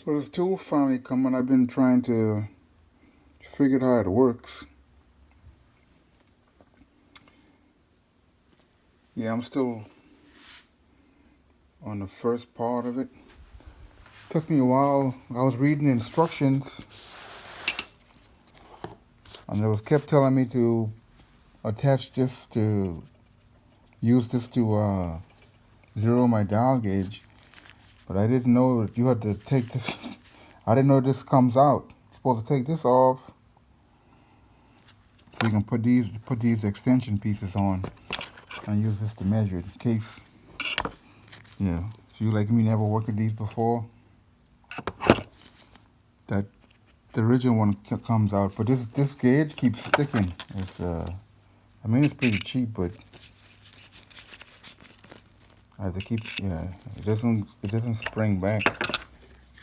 So this tool finally coming. I've been trying to figure out how it works. Yeah, I'm still on the first part of it. Took me a while. I was reading instructions, and it was kept telling me to attach this to use this to zero my dial gauge, but I didn't know that you had to take this. I didn't know this comes out. You're supposed to take this off so you can put these extension pieces on and use this to measure it in case. Yeah, if you like me never worked with these before, that the original one comes out, but this gauge keeps sticking. It's I mean it's pretty cheap, but as it keeps, yeah, it doesn't spring back.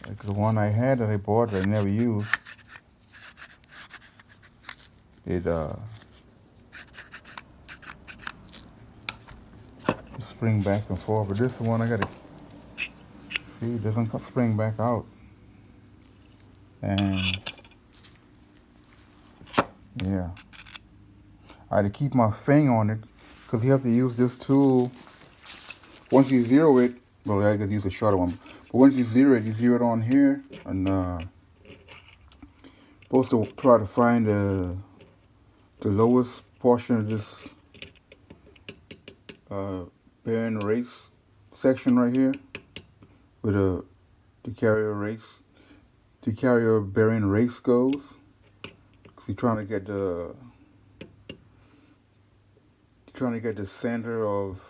Like the one I had that I bought that I never used, it spring back and forth. But this one I gotta see, it doesn't spring back out. And yeah, I had to keep my finger on it because you have to use this tool. Once you zero it, well, I gotta use a shorter one. But once you zero it on here, and supposed to try to find the lowest portion of this bearing race section right here, where the carrier bearing race goes. Cause you're trying to get the center of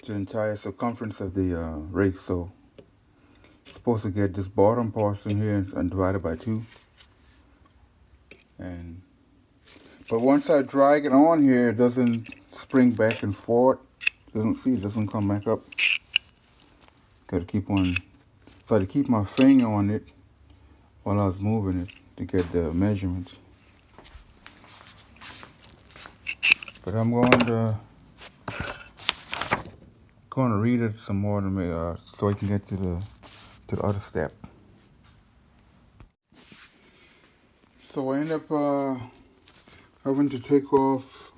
the entire circumference of the race. So you're supposed to get this bottom portion here and divide it by 2. But once I drag it on here, it doesn't spring back and forth. It doesn't come back up. Gotta keep on. So I had to keep my finger on it while I was moving it to get the measurements. But I'm going to read it some more so I can get to the other step. So I end up having to take off,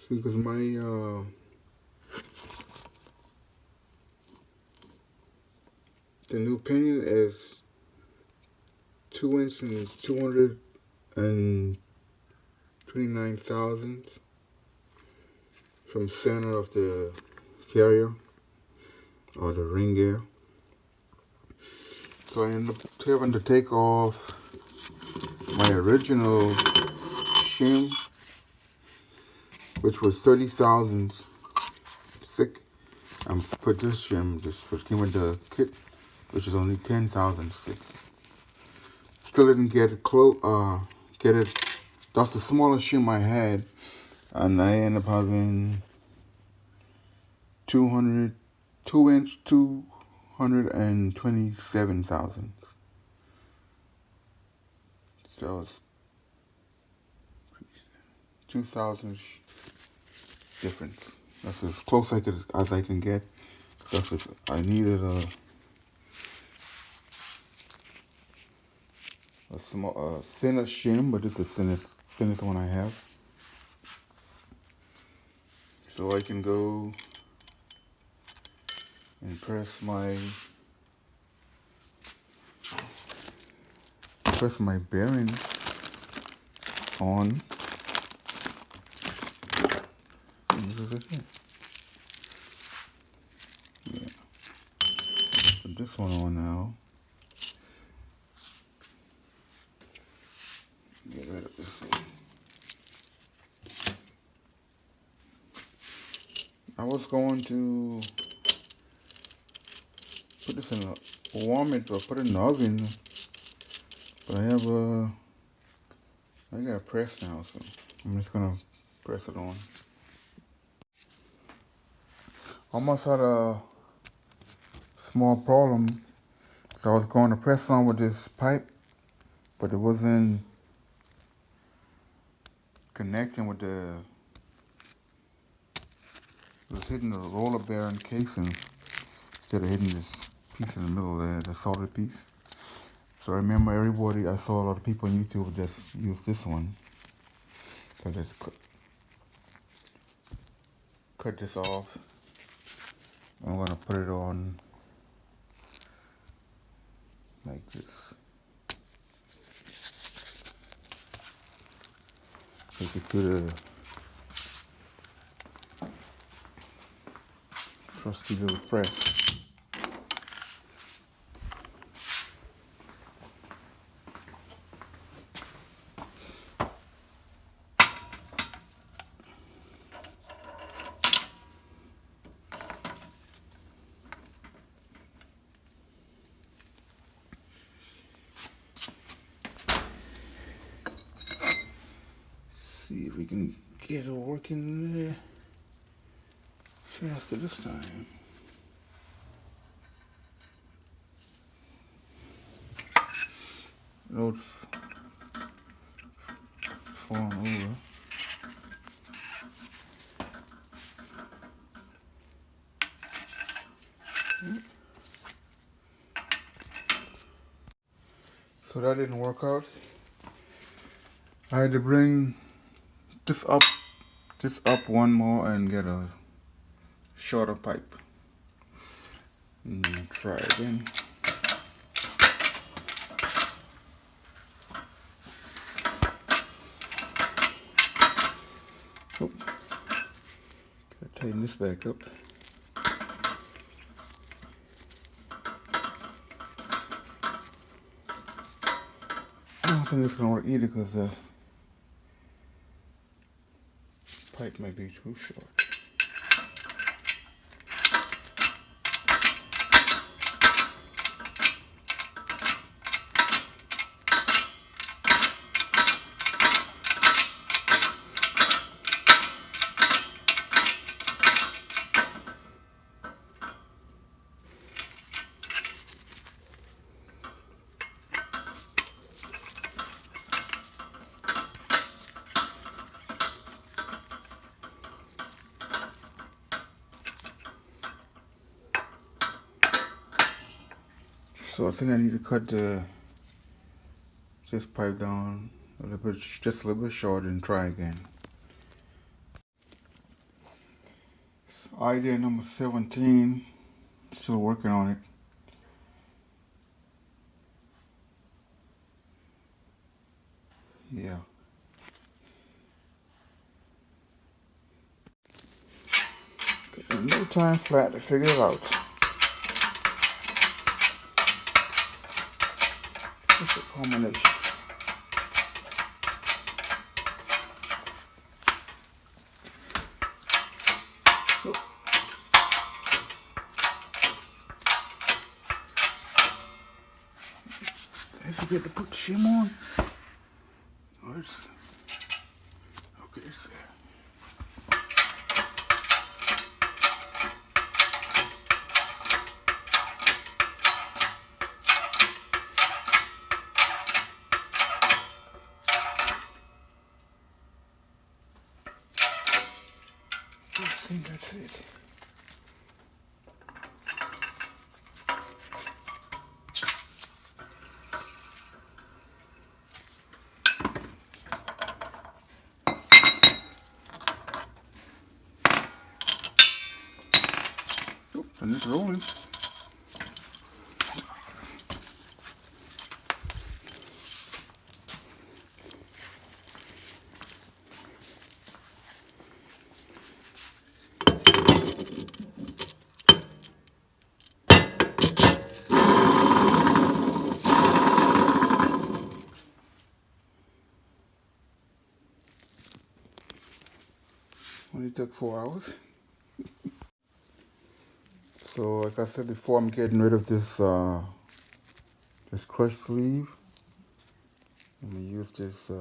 because my the new pinion is 2 inch and 229 thousandths from center of the carrier or the ring gear. So I end up having to take off my original shim, which was 30 thousandths thick, and put this shim, which came with the kit, which is only 10 thousandths thick. Still didn't get it get it. That's the smallest shim I had, and I ended up having 2 inch 227 thousandths. So it's 2,000 difference. That's as close as I can get. I needed a small, thinner shim, but it's the thinnest one I have. So I can go and press my bearing on. Yeah. Put this one on now. Get rid of this one. I was going to put this in warm it or put it in the oven, but I got a press now, so I'm just gonna press it on. Almost had a small problem. So I was going to press on with this pipe, but it wasn't connecting with it was hitting the roller bearing casing. instead of hitting this piece in the middle there, the solid piece. So remember, everybody, I saw a lot of people on YouTube just use this one. So just cut this off. I'm gonna put it on like this. Take it to the trusty little press. See if we can get it working there faster this time. Don't fall over. So that didn't work out. I had to bring this up one more and get a shorter pipe. And try again. Oh, gotta tighten this back up. I don't think it's gonna work either because the pipe might be too short. So I think I need to cut this pipe down a little bit, just a little bit short, and try again. Idea number 17, still working on it. Yeah. No time flat to figure it out. What's the combination? I forget to put the shim on. Oh, it's, okay, it's there. I think that's it. And it's rolling. Only took 4 hours. So like I said before, I'm getting rid of this crushed sleeve. I'm gonna use this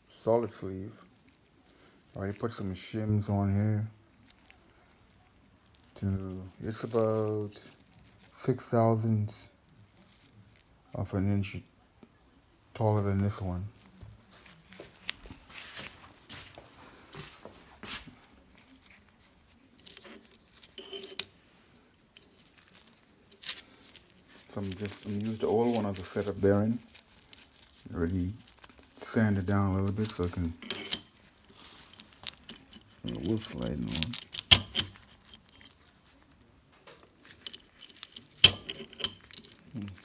solid sleeve. I already put some shims on here. It's about 6/1000 of an inch taller than this one. I'm use the old one as a setup bearing. Already sand it down a little bit so it can wood sliding on.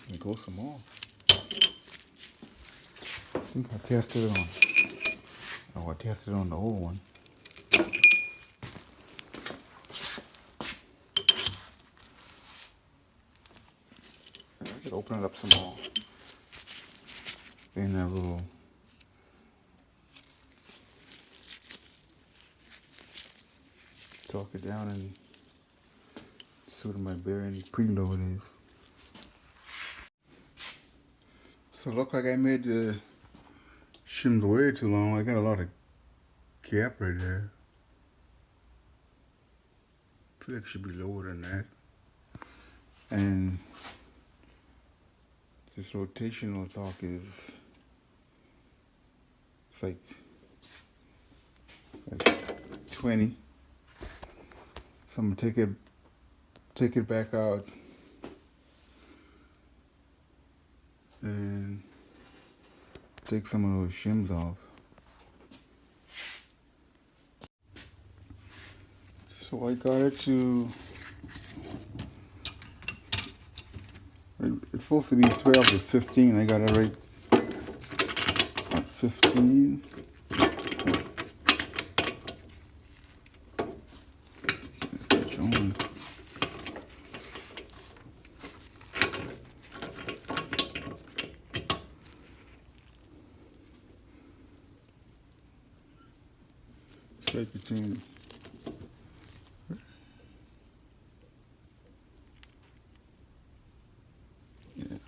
There goes some more. I think I tested it on. Oh, I tested it on the old one. I could open it up some more. In that little torque it down and see what my bearing preload is. So look like I made the shims way too long. I got a lot of gap right there. I feel like it should be lower than that. And this rotational torque is it's like 20. So I'm gonna take it back out and take some of those shims off. So I got it to, it's supposed to be 12 to 15. I got it right at 15. Right between. Yeah.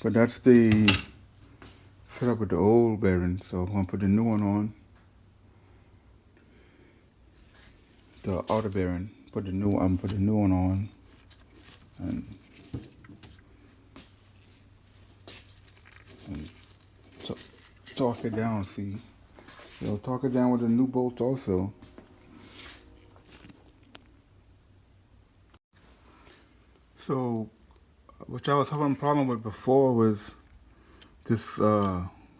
But that's the setup with the old bearing. So I'm gonna put the new one on. The outer bearing. Put the new one on, and torque it down. See, you'll torque it down with the new bolt also. So, which I was having a problem with before was this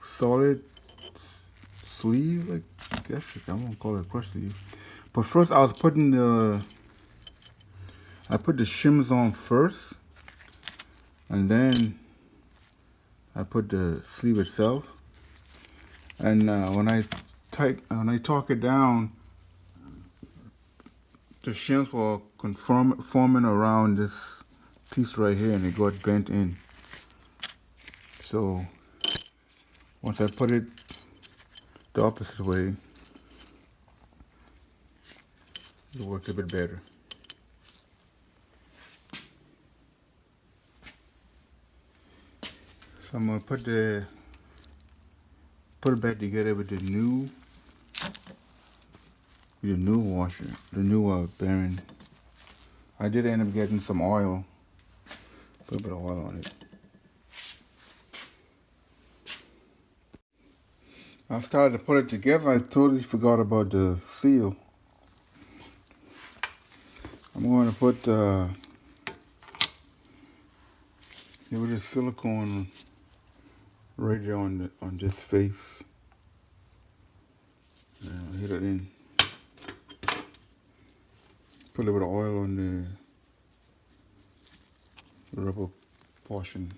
solid sleeve. I guess I won't call it a crush sleeve. But first, I put the shims on first, and then I put the sleeve itself. And when I torque it down, the shims were forming around this piece right here, and it got bent in. So once I put it the opposite way, it worked a bit better. So I'm gonna put it back together with the new washer, the new bearing. I did end up getting some oil, put a bit of oil on it. I started to put it together. I totally forgot about the seal. I'm going to put with this silicone right there on this face. And I'll hit it in. Put a little bit of oil on the rubber portion.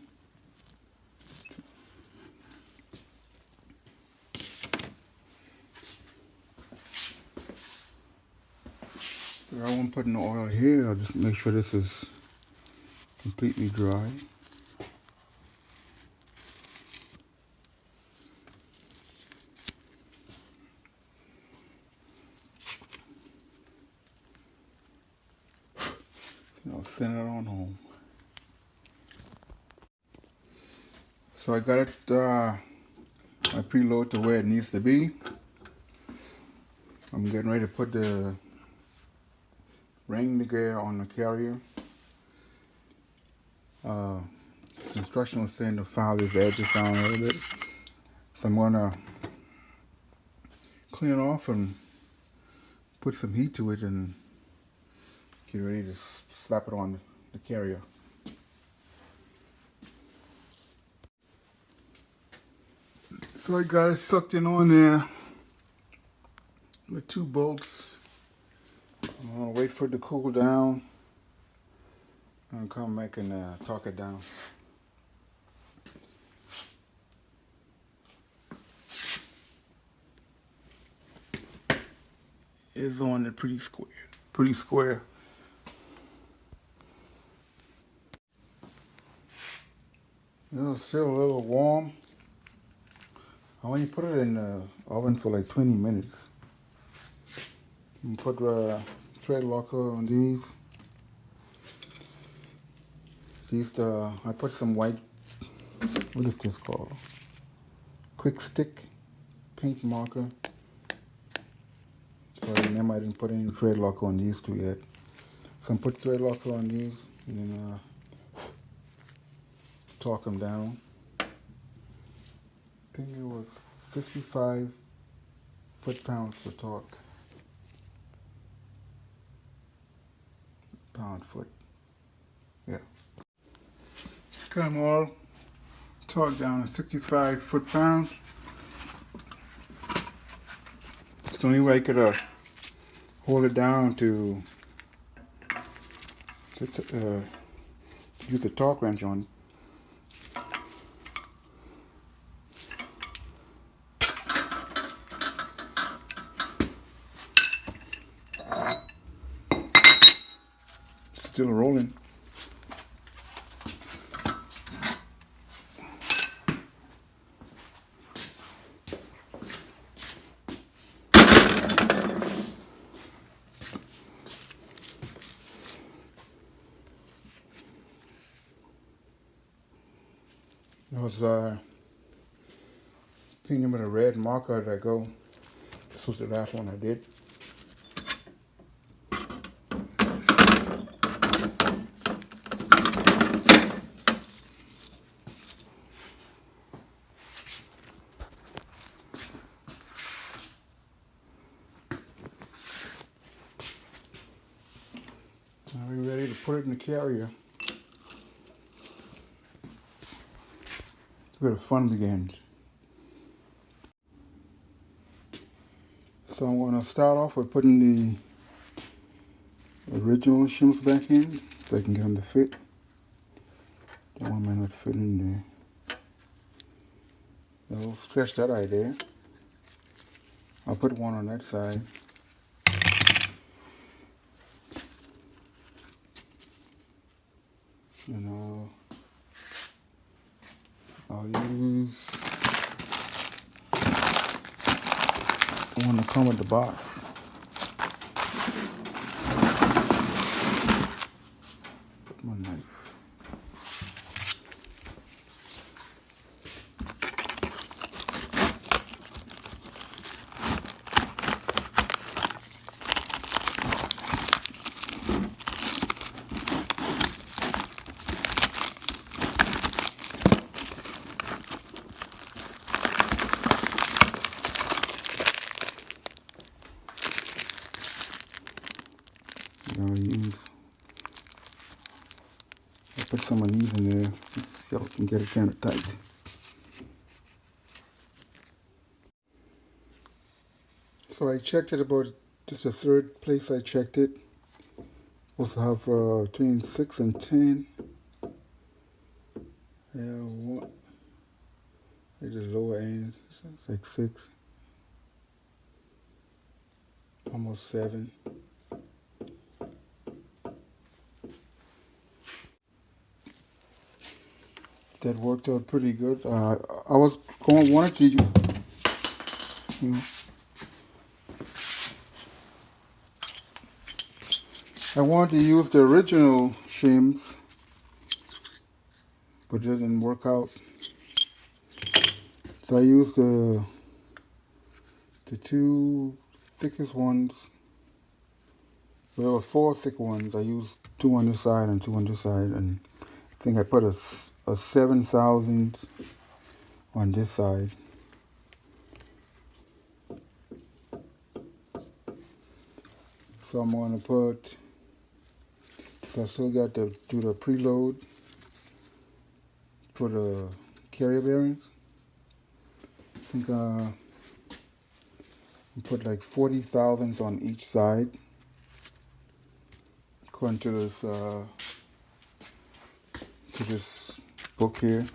I won't put no oil here. I'll just make sure this is completely dry. I'll send it on home. So I got it, my preload to where it needs to be. I'm getting ready to put the ring gear on the carrier. This instruction was saying to file these edges down a little bit. So I'm gonna clean it off and put some heat to it and get ready to slap it on the carrier. So I got it sucked in on there with 2 bolts. I'm gonna wait for it to cool down and come back and torque it down. It's on it pretty square. It's still a little warm. I only put it in the oven for like 20 minutes. And put thread locker on these. I put some white, what is this called? Quick stick paint marker. So I remember I didn't put any thread locker on these 2 yet. So I put thread locker on these and then torque them down. I think it was 55 foot-pounds for torque. Pound-foot. Yeah. Got them all torqued down to 65 foot-pounds. It's the only way I could hold it down to use the torque wrench on. Still rolling. It was painting with a red marker as I go. This was the last one I did. Now we're ready to put it in the carrier. A bit of fun begins. So I'm going to start off with putting the original shims back in so I can get them to fit. That one might not fit in there. I'll scratch that eye there. I'll put one on that side. And I'll use the one that comes with the box. Put my knife. I'll put some of these in there so I can get it kind of tight. So I checked it about, this is the 3rd place I checked it. Supposed to have between 6 and 10. Yeah, what? Like the lower end, it's like 6. Almost 7. That worked out pretty good. I was wanted to, you know, I wanted to use the original shims, but it didn't work out. So I used the 2 thickest ones. Well, there were 4 thick ones. I used 2 on this side and 2 on this side, and I think I put a 7,000 on this side. So I'm going to put, so I still got to do the preload for the carrier bearings. I think I put like 40 thousandths on each side, according to this book here.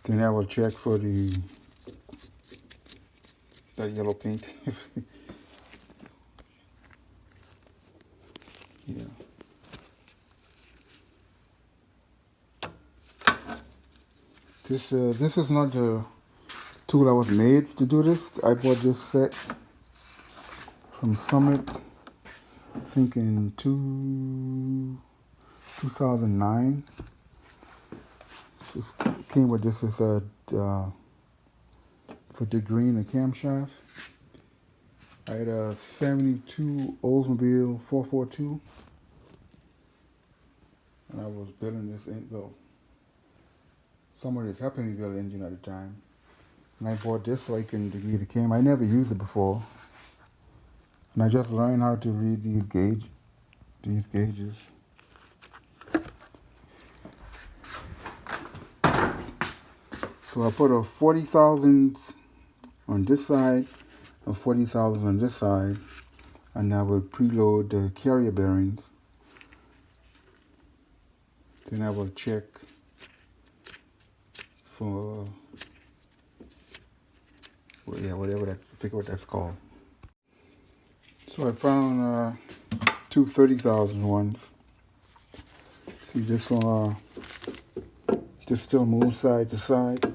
Then I will check for that yellow paint. Yeah. This is not the tool I was made to do this. I bought this set from Summit, I think in 2009. It came with this as a for the green and camshaft. I had a 72 Oldsmobile 442, and I was building this somebody was helping me build the engine at the time. And I bought this so I can read the cam. I never used it before. And I just learned how to read these gauges. So I put a 40 thousandths on this side, a 40 thousandths on this side, and I will preload the carrier bearings. Then I will check for, well, yeah, whatever that, I forget what that's called. So I found two 30 thousandths ones. See, this one just still moves side to side.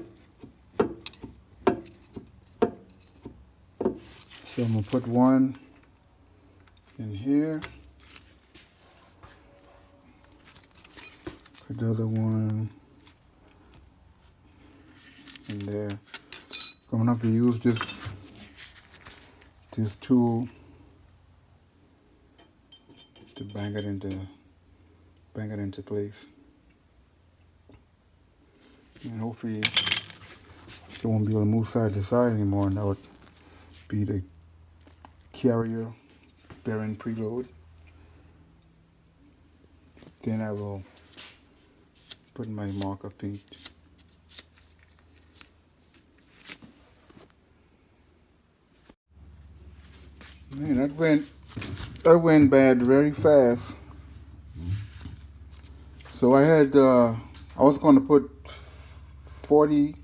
So I'm gonna put one in here. Put the other one in there. I'm gonna have to use this tool to bang it into place. And hopefully it won't be able to move side to side anymore, and that would be the carrier bearing preload. Then I will put my marker paint. Man, that went bad very fast. So I had I was going to put 40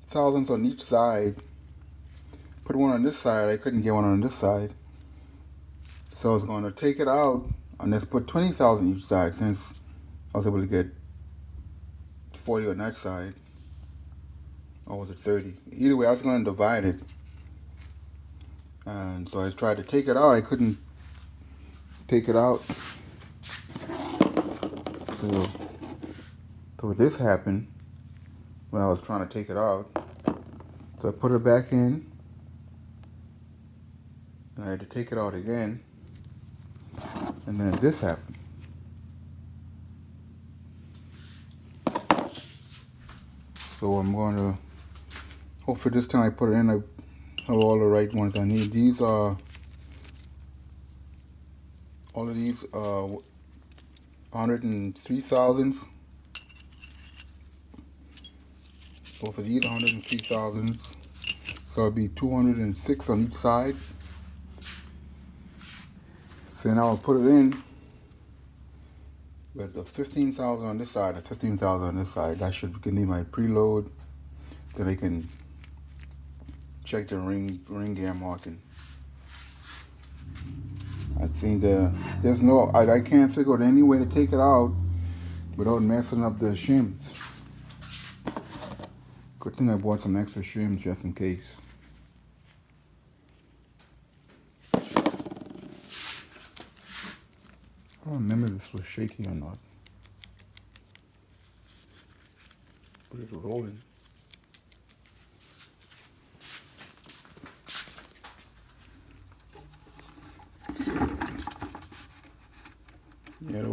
thousandths on each side. Put one on this side. I couldn't get one on this side, so I was going to take it out and just put 20 thousandths each side, since I was able to get 40 on that side. Or was it 30? Either way, I was going to divide it. And so I tried to take it out. I couldn't take it out. So this happened when I was trying to take it out. So I put it back in, and I had to take it out again. And then this happened. So I'm going to, hopefully this time I put it in, I have all the right ones I need. These are, all of these 103 thousandths. Both of these 103 thousandths. So it'll be 206 on each side. So now I'll put it in with the 15,000 on this side and 15,000 on this side. That should give me my preload. Then I can check the ring gear marking. I think there's no, I can't figure out any way to take it out without messing up the shims. Good thing I bought some extra shims just in case. I don't remember if this was shaky or not. But it's rolling. Yeah, the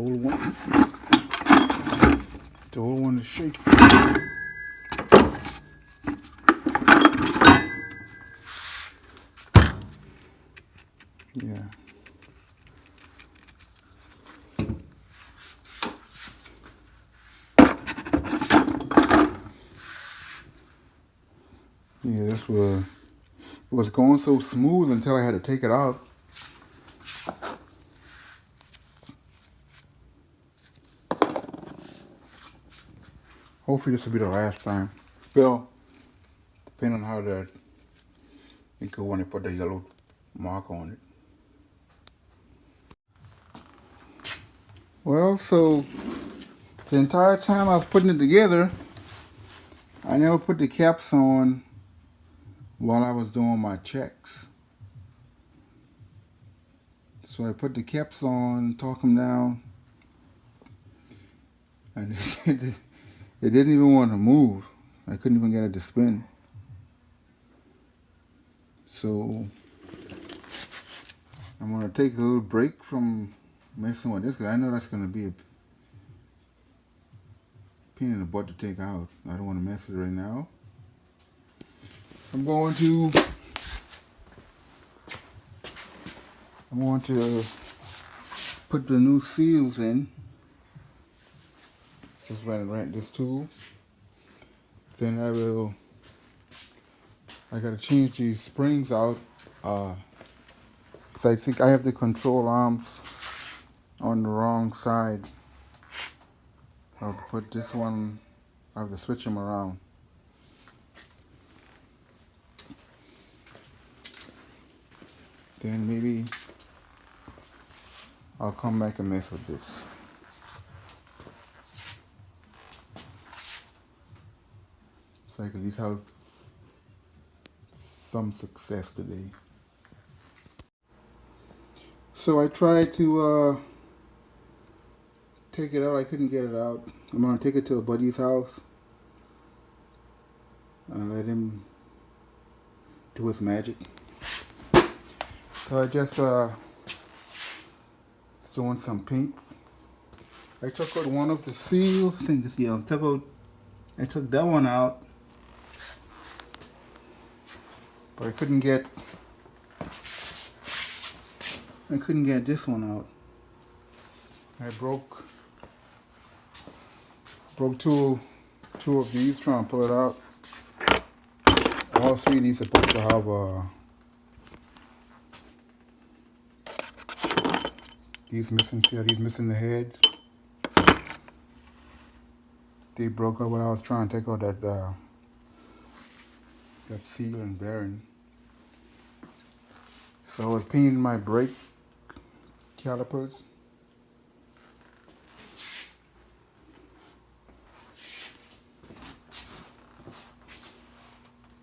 old one is shaky. Yeah, this was going so smooth until I had to take it out. Hopefully this will be the last time. Well, depending on how it go when they put the yellow mark on it. Well, so the entire time I was putting it together, I never put the caps on while I was doing my checks. So I put the caps on, torque them down, and it didn't even want to move. I couldn't even get it to spin. So I'm going to take a little break from messing with this because I know that's going to be a pain in the butt to take out. I don't want to mess with it right now. I'm going to put the new seals in. Just rent this tool. Then I gotta change these springs out. So I think I have the control arms on the wrong side. I have to put this one, I have to switch them around. Then maybe I'll come back and mess with this. So I can at least have some success today. So I tried to take it out. I couldn't get it out. I'm gonna take it to a buddy's house and let him do his magic. So I just throwing some paint. I took out one of the seals. I think this, yeah, I took that one out, but I couldn't get this one out. I broke two of these trying to pull it out. All three of these are supposed to have these missing the head. They broke up when I was trying to take out that seal and bearing. So I was painting my brake calipers.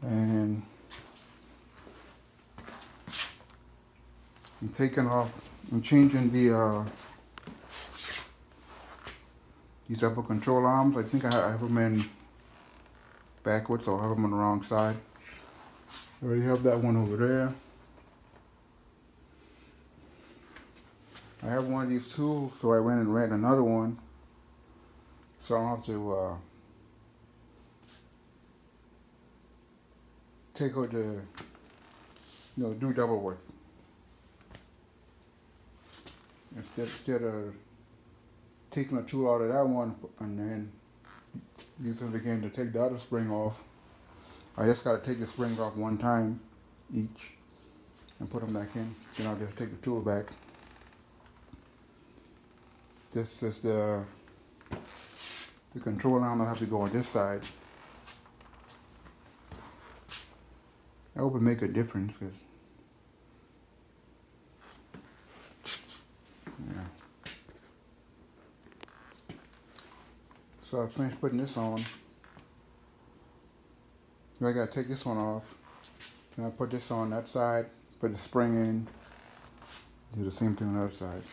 And I'm changing these upper control arms. I think I have them in backwards, so I'll have them on the wrong side. I already have that one over there. I have one of these tools, so I went and rented another one. So I don't have to take out do double work. Instead of taking a tool out of that one and then using it again to take the other spring off, I just got to take the springs off one time each and put them back in. Then I'll just take the tool back. This is the control arm. I'll have to go on this side. I hope it make a difference, because yeah. So I finished putting this on. Now I gotta take this one off. Then I put this on that side, put the spring in, do the same thing on the other side.